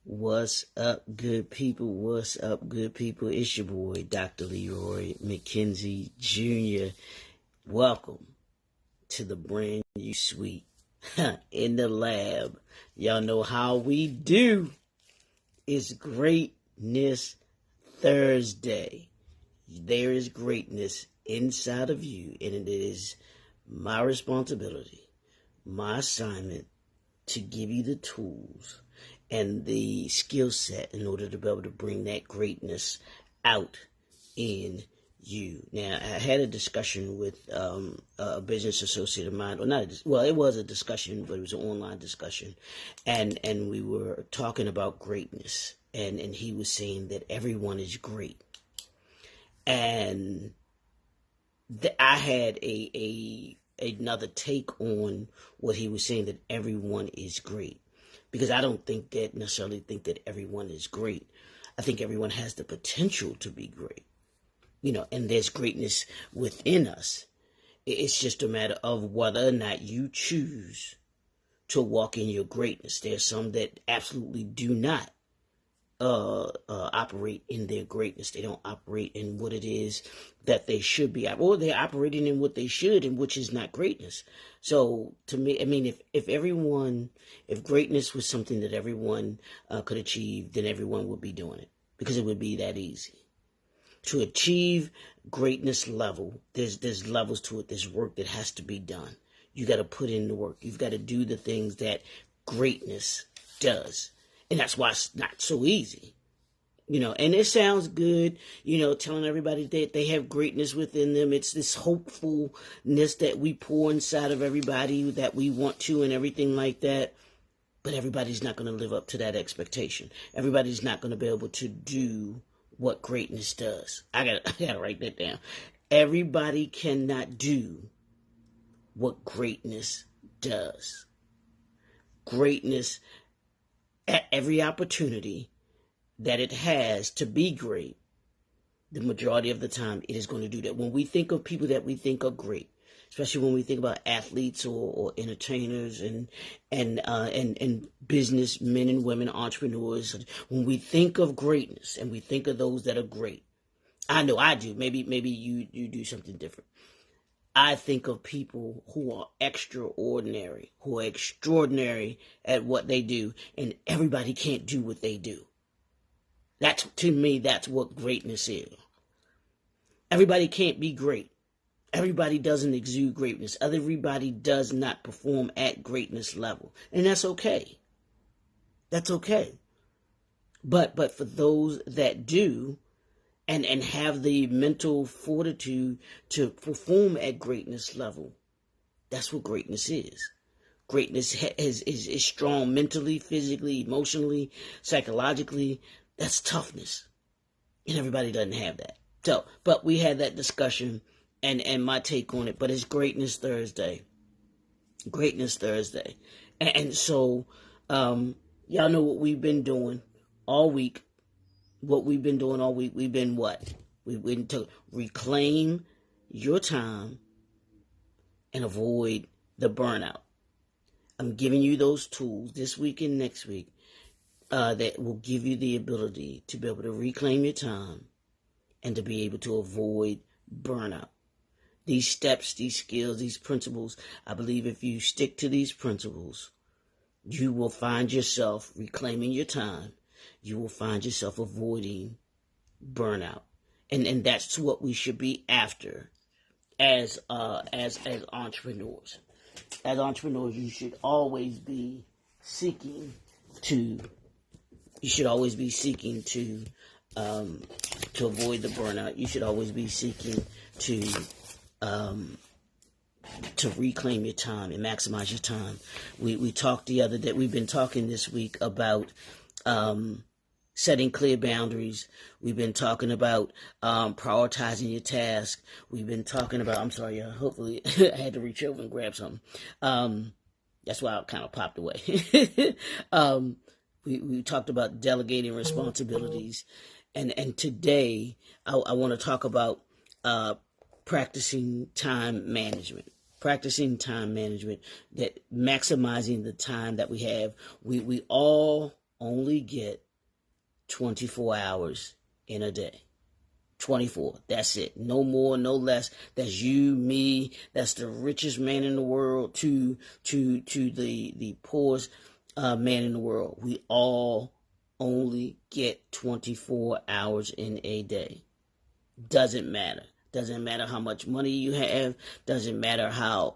What's up, good people? What's up, good people? It's your boy, Dr. Leroy McKenzie Jr. Welcome to the brand new suite in the lab. Y'all know how we do. It's Greatness Thursday. There is greatness inside of you, and it is my responsibility, my assignment, to give you the tools and the skill set in order to be able to bring that greatness out in you. Now, I had a discussion with a business associate of mine, it was a discussion, but it was an online discussion, and we were talking about greatness, and he was saying that everyone is great, and I had another take on what he was saying, that everyone is great. Because I don't necessarily think that everyone is great. I think everyone has the potential to be great. And there's greatness within us. It's just a matter of whether or not you choose to walk in your greatness. There's some that absolutely do not operate in their greatness. They don't operate in what it is that they should be, or they're operating in what they should, and which is not greatness. So to me, I mean, if greatness was something that everyone could achieve, then everyone would be doing it, because it would be that easy. To achieve greatness level, there's levels to it. There's work that has to be done. You got to put in the work. You've got to do the things that greatness does. And that's why it's not so easy, and it sounds good, telling everybody that they have greatness within them. It's this hopefulness that we pour inside of everybody that we want to, and everything like that. But everybody's not going to live up to that expectation. Everybody's not going to be able to do what greatness does. I gotta write that down. Everybody cannot do what greatness does. Greatness, at every opportunity that it has to be great, the majority of the time it is going to do that. When we think of people that we think are great, especially when we think about athletes or entertainers and business men and women, entrepreneurs, when we think of greatness and we think of those that are great, I know I do. Maybe you do something different. I think of people who are extraordinary, who are extraordinary at what they do, and everybody can't do what they do. To me, that's what greatness is. Everybody can't be great. Everybody doesn't exude greatness. Everybody does not perform at greatness level. And that's okay. That's okay. But for those that do, and have the mental fortitude to perform at greatness level, that's what greatness is. Greatness is strong mentally, physically, emotionally, psychologically. That's toughness. And everybody doesn't have that. So, but we had that discussion and my take on it. But it's Greatness Thursday. Greatness Thursday. And so, y'all know what we've been doing all week. We've been what? We've been to reclaim your time and avoid the burnout. I'm giving you those tools this week and next week that will give you the ability to be able to reclaim your time and to be able to avoid burnout. These steps, these skills, these principles, I believe if you stick to these principles, you will find yourself reclaiming your time. You will find yourself avoiding burnout. And that's what we should be after as entrepreneurs. As entrepreneurs, you should always be seeking to avoid the burnout. You should always be seeking to reclaim your time and maximize your time. We talked the other day, we've been talking this week about setting clear boundaries. We've been talking about prioritizing your task. We've been talking about, hopefully I had to reach over and grab something. That's why I kind of popped away. We talked about delegating responsibilities. And today I want to talk about practicing time management. That maximizing the time that we have. We all only get 24 hours in a day. 24. That's it. No more, no less. That's you, me. That's the richest man in the world to the poorest man in the world. We all only get 24 hours in a day. Doesn't matter. Doesn't matter how much money you have. Doesn't matter how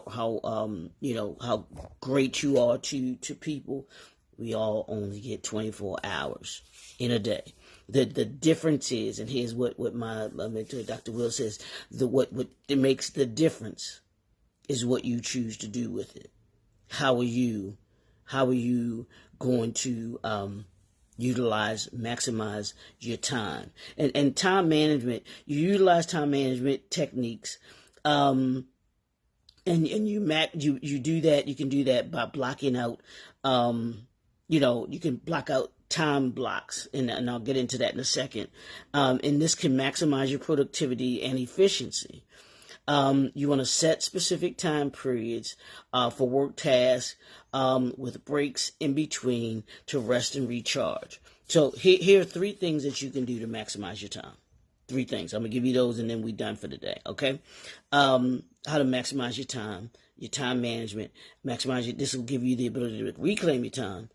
how great you are to people. We all only get 24 hours in a day. The difference is, and here's what my mentor, Dr. Will, says, what makes the difference is what you choose to do with it. How are you going to maximize your time? And time management, you utilize time management techniques, and you do that. You can do that by blocking out, you can block out time blocks, and I'll get into that in a second. And this can maximize your productivity and efficiency. You want to set specific time periods for work tasks with breaks in between to rest and recharge. So here are 3 things that you can do to maximize your time. 3 things. I'm going to give you those and then we're done for the day, okay? How to maximize your time management. This will give you the ability to reclaim your time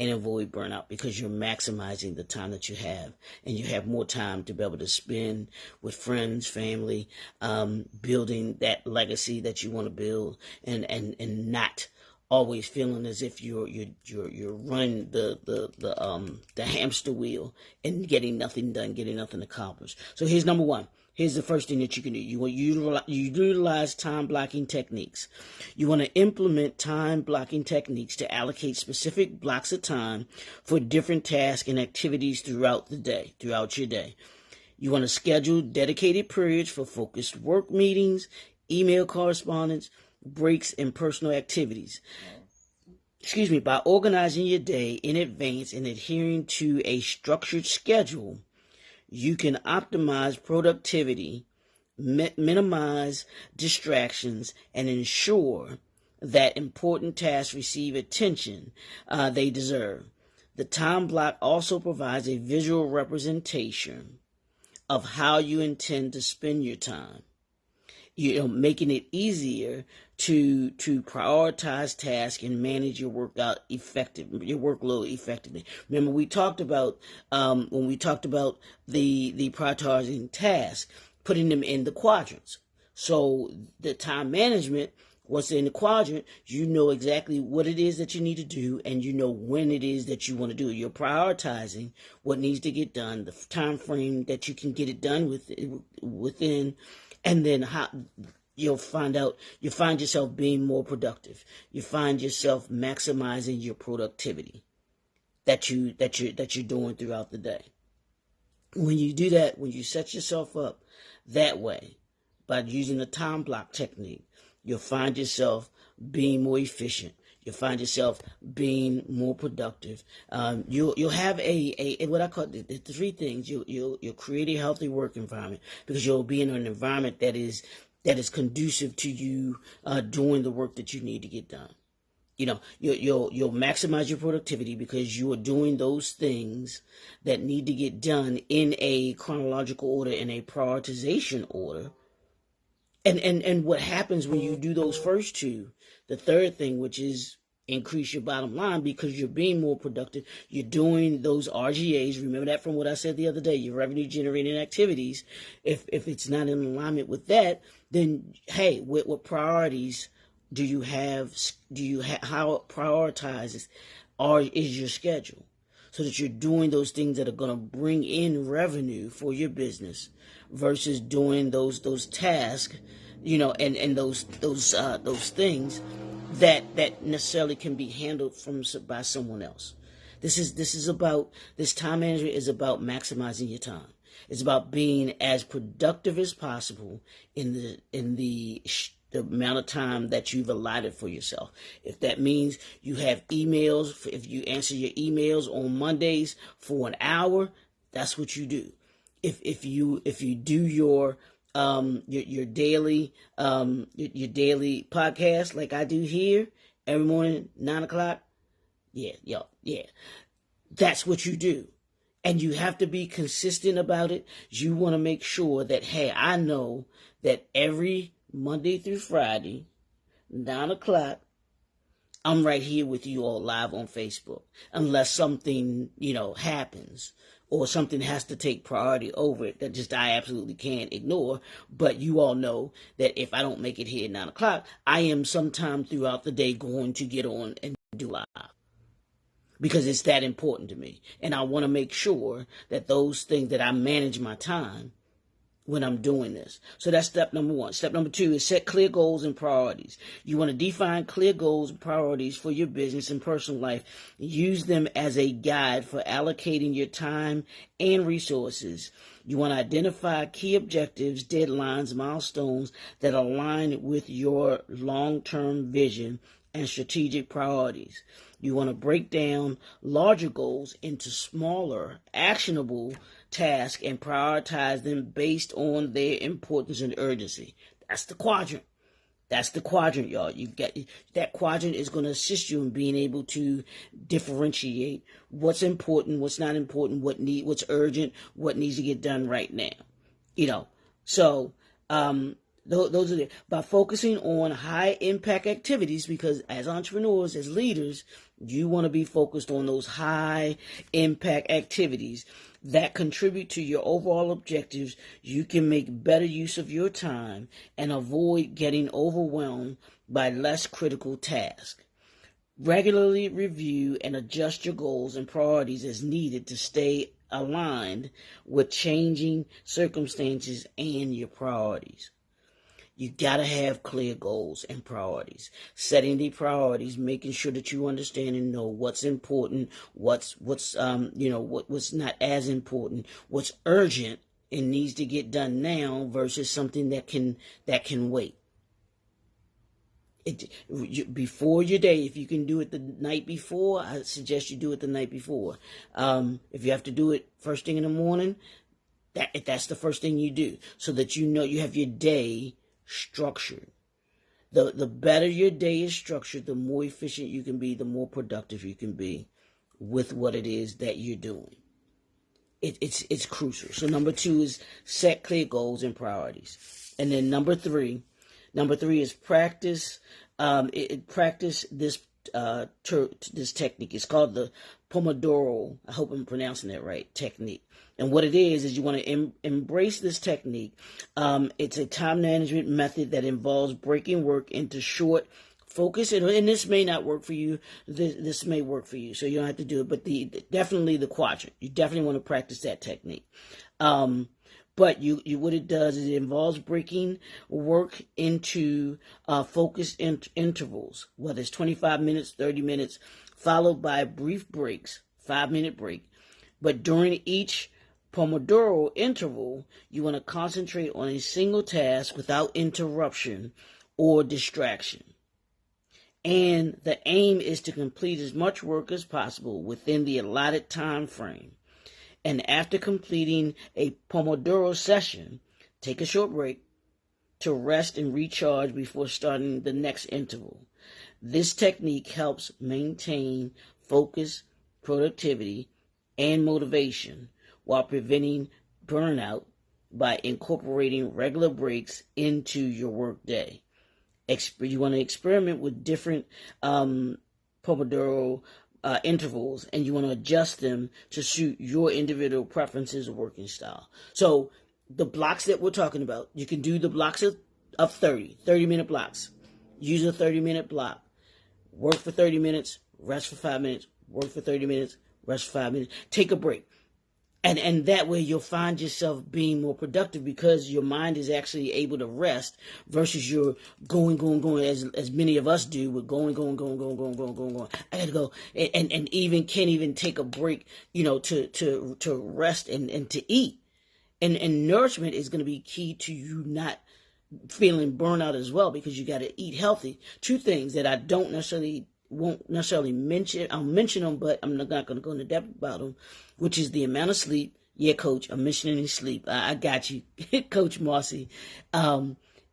and avoid burnout, because you're maximizing the time that you have, and you have more time to be able to spend with friends, family, building that legacy that you want to build, and not always feeling as if you're running the hamster wheel and getting nothing done, getting nothing accomplished. So here's number 1. Here's the first thing that you can do. You want to utilize time blocking techniques. You want to implement time blocking techniques to allocate specific blocks of time for different tasks and activities throughout your day. You want to schedule dedicated periods for focused work meetings, email correspondence, breaks, and personal activities. By organizing your day in advance and adhering to a structured schedule, you can optimize productivity, minimize distractions, and ensure that important tasks receive attention they deserve. The time block also provides a visual representation of how you intend to spend your time, making it easier to prioritize tasks and manage your workload effectively. Remember, we talked about when we talked about the prioritizing tasks, putting them in the quadrants. So the time management, once in the quadrant, you know exactly what it is that you need to do, and you know when it is that you want to do it. You're prioritizing what needs to get done, the time frame that you can get it done within, and then how you find yourself being more productive. You find yourself maximizing your productivity that you're doing throughout the day. When you do that, when you set yourself up that way by using the time block technique, you'll find yourself being more efficient. You'll find yourself being more productive. You'll have a what I call the 3 things. You'll create a healthy work environment, because you'll be in an environment that is conducive to you doing the work that you need to get done. You'll maximize your productivity because you are doing those things that need to get done in a chronological order, in a prioritization order. And what happens when you do those first 2, the third thing, which is increase your bottom line, because you're being more productive, you're doing those RGAs. Remember that from what I said the other day, your revenue generating activities. If it's not in alignment with that, then hey, what priorities do you have? How prioritized is your schedule, so that you're doing those things that are going to bring in revenue for your business, versus doing those tasks, and those things that necessarily can be handled by someone else. This time management is about maximizing your time. It's about being as productive as possible in the amount of time that you've allotted for yourself. If that means you have emails, if you answer your emails on Mondays for an hour, that's what you do. If you do your daily podcast like I do here every morning, 9:00, Yeah. That's what you do. And you have to be consistent about it. You want to make sure that, hey, I know that every Monday through Friday, 9 o'clock, I'm right here with you all live on Facebook. Unless something, happens or something has to take priority over it that just I absolutely can't ignore. But you all know that if I don't make it here at 9 o'clock, I am sometime throughout the day going to get on and do live. Because it's that important to me. And I want to make sure that those things that I manage my time when I'm doing this. So that's step number 1. Step number 2 is set clear goals and priorities. You want to define clear goals and priorities for your business and personal life. Use them as a guide for allocating your time and resources. You want to identify key objectives, deadlines, milestones that align with your long-term vision and strategic priorities. You want to break down larger goals into smaller, actionable tasks and prioritize them based on their importance and urgency. That's the quadrant. Y'all. You get that quadrant is going to assist you in being able to differentiate what's important, what's not important, what's urgent, what needs to get done right now. So those are by focusing on high impact activities, because as entrepreneurs, as leaders, you want to be focused on those high impact activities that contribute to your overall objectives. You can make better use of your time and avoid getting overwhelmed by less critical tasks. Regularly review and adjust your goals and priorities as needed to stay aligned with changing circumstances and your priorities. You got to have clear goals and priorities. Setting the priorities, making sure that you understand and know what's important, what's not as important, what's urgent and needs to get done now versus something that can wait. Before your day, if you can do it the night before, I suggest you do it the night before. If you have to do it first thing in the morning, that's the first thing you do, so that you know you have your day structured. The better your day is structured, the more efficient you can be, the more productive you can be with what it is that you're doing. It's crucial. So number 2 is set clear goals and priorities. And then number three is practice. Practice this this technique. It's called the Pomodoro. I hope I'm pronouncing that right. Technique. And what it is you want to embrace this technique. It's a time management method that involves breaking work into short, focus, and this may not work for you. This may work for you, so you don't have to do it. But definitely the quadrant. You definitely want to practice that technique. But what it does is it involves breaking work into focused intervals, whether it's 25 minutes, 30 minutes, followed by brief breaks, 5-minute break. But during each Pomodoro interval, you want to concentrate on a single task without interruption or distraction. And the aim is to complete as much work as possible within the allotted time frame. And after completing a Pomodoro session, take a short break to rest and recharge before starting the next interval. This technique helps maintain focus, productivity, and motivation while preventing burnout by incorporating regular breaks into your workday. You want to experiment with different Pomodoro intervals, and you want to adjust them to suit your individual preferences or working style. So the blocks that we're talking about, you can do the blocks of 30-minute blocks. Use a 30-minute block. Work for 30 minutes, rest for 5 minutes, work for 30 minutes, rest for 5 minutes. Take a break. And that way you'll find yourself being more productive because your mind is actually able to rest versus you're going, as many of us do. We're going. I gotta go. And even can't even take a break, to rest and to eat. And nourishment is going to be key to you not feeling burnout as well, because you got to eat healthy. 2 things that I won't necessarily mention. I'll mention them, but I'm not going to go into depth about them, which is the amount of sleep. Yeah, Coach, I'm mentioning sleep. I got you, Coach Marcy.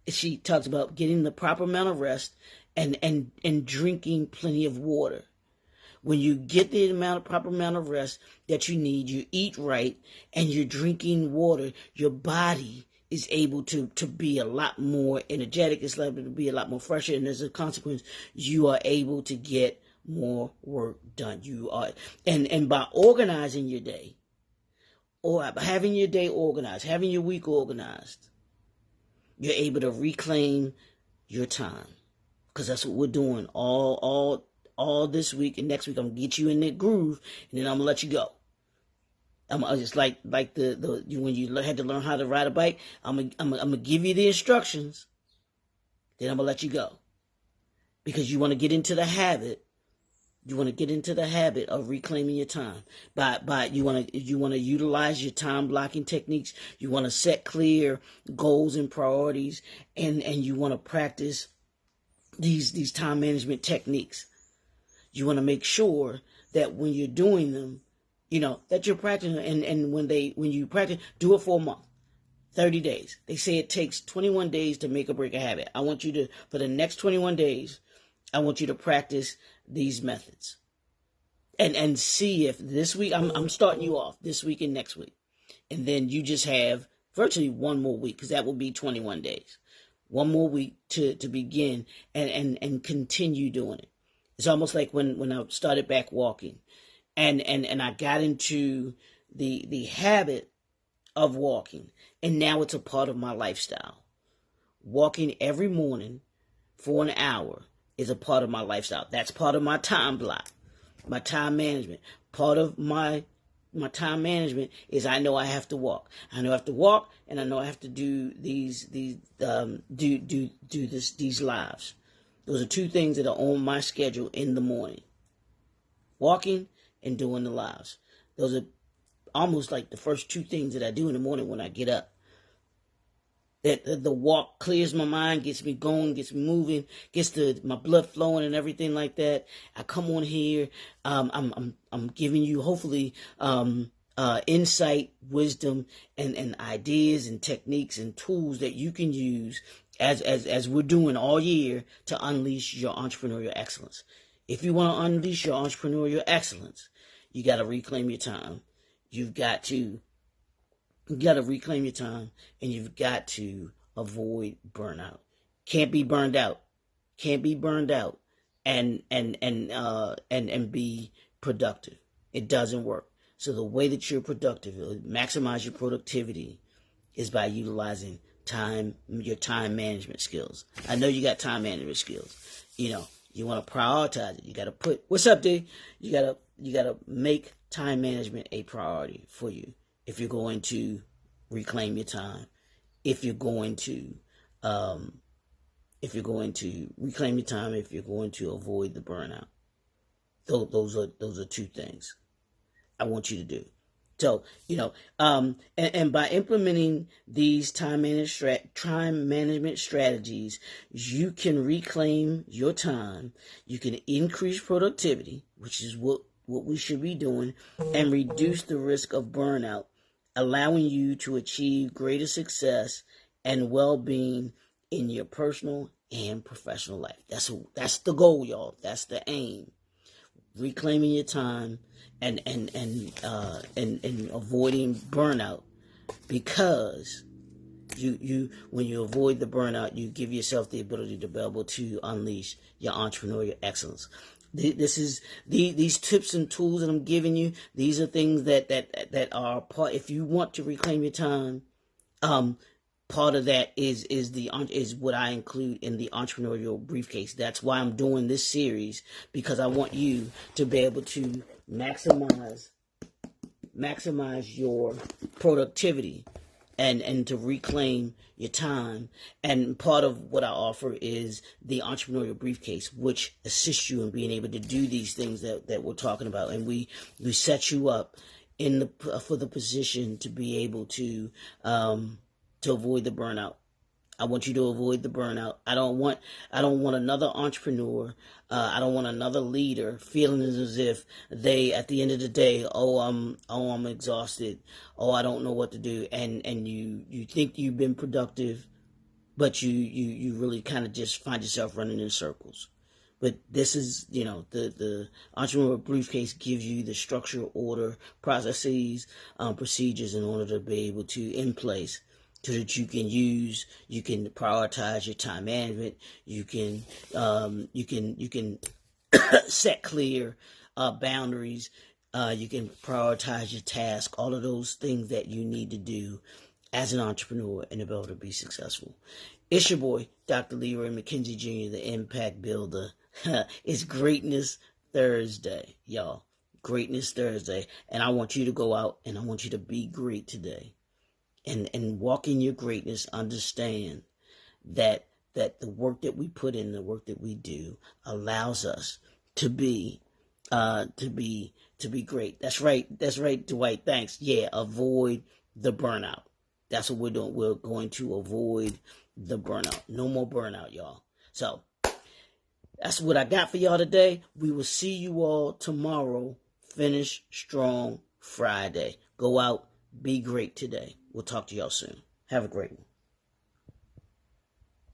She talks about getting the proper amount of rest and drinking plenty of water. When you get the proper amount of rest that you need, you eat right, and you're drinking water, your body is able to be a lot more energetic. It's able to be a lot more fresher, and as a consequence, you are able to get more work done. And by organizing your day, or having your day organized, having your week organized, you're able to reclaim your time, because that's what we're doing all this week. And next week I'm gonna get you in that groove, and then I'm gonna let you go. I'm just like the when you had to learn how to ride a bike. I'm gonna give you the instructions, then I'm gonna let you go, because you want to get into the habit. You want to get into the habit of reclaiming your time. By you want to utilize your time blocking techniques. You want to set clear goals and priorities, and you want to practice these time management techniques. You want to make sure that when you're doing them, that you're practicing, and when you practice, do it for a month, 30 days. They say it takes 21 days to make or break a habit. I want you to, for the next 21 days, I want you to practice these methods, and see if this week, I'm starting you off this week and next week, and then you just have virtually one more week, because that will be 21 days. One more week to begin and continue doing it. It's almost like when I started back walking, and I got into the habit of walking, and now it's a part of my lifestyle. Walking every morning for an hour is a part of my lifestyle. That's part of my time block, my time management. Part of my time management is I know I have to walk. I know I have to walk, and I know I have to do these lives. Those are two things that are on my schedule in the morning: walking and doing the lives. Those are almost like the first two things that I do in the morning when I get up. That the walk clears my mind, gets me going, gets me moving, gets my blood flowing and everything like that. I come on here. I'm giving you hopefully insight, wisdom, and ideas and techniques and tools that you can use as we're doing all year to unleash your entrepreneurial excellence. If you want to unleash your entrepreneurial excellence, you got to reclaim your time. You've got to reclaim your time, and you've got to avoid burnout. Can't be burned out. Can't be burned out and be productive. It doesn't work. So the way that you're productive, maximize your productivity, is by utilizing your time management skills. I know you got time management skills. You want to prioritize it. You got to what's up, D? You got to make time management a priority for you. If you're going to reclaim your time, if you're going to reclaim your time, if you're going to avoid the burnout, those are two things I want you to do. So, and by implementing these time management strategies, you can reclaim your time. You can increase productivity, which is what we should be doing, and reduce the risk of burnout, allowing you to achieve greater success and well-being in your personal and professional life. That's the goal, y'all. That's the aim. Reclaiming your time and avoiding burnout, because when you avoid the burnout, you give yourself the ability to be able to unleash your entrepreneurial excellence. These tips and tools that I'm giving you, these are things that are part. If you want to reclaim your time, part of that is what I include in the entrepreneurial briefcase. That's why I'm doing this series, because I want you to be able to maximize your productivity and to reclaim your time. And part of what I offer is the entrepreneurial briefcase, which assists you in being able to do these things that we're talking about. And we set you up for the position to be able to avoid the burnout. I want you to avoid the burnout. I don't want another entrepreneur. I don't want another leader feeling as if they, at the end of the day, I'm exhausted. I don't know what to do. And you think you've been productive, but you really kind of just find yourself running in circles. But this is, the entrepreneur briefcase gives you the structure, order, processes, procedures in order to be able to in place so that you can prioritize your time management. You can set clear boundaries. You can prioritize your task, all of those things that you need to do as an entrepreneur and able to be successful. It's your boy, Dr. Leroy McKenzie Jr., the Impact Builder. It's Greatness Thursday, y'all. Greatness Thursday. And I want you to go out and I want you to be great today. And walk in your greatness. Understand that the work that we put in, the work that we do, allows us to be great. That's right, Dwight. Thanks. Yeah, avoid the burnout. That's what we're doing. We're going to avoid the burnout. No more burnout, y'all. So that's what I got for y'all today. We will see you all tomorrow. Finish strong Friday. Go out, be great today. We'll talk to y'all soon. Have a great one.